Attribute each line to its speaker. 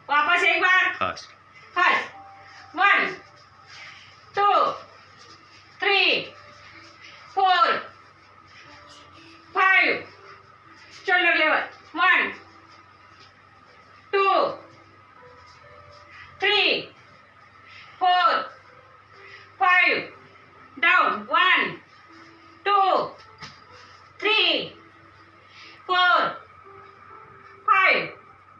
Speaker 1: वापस एक बार fast.
Speaker 2: First 1 2 3 4 5 shoulder level 1 2 3 4 5 down 1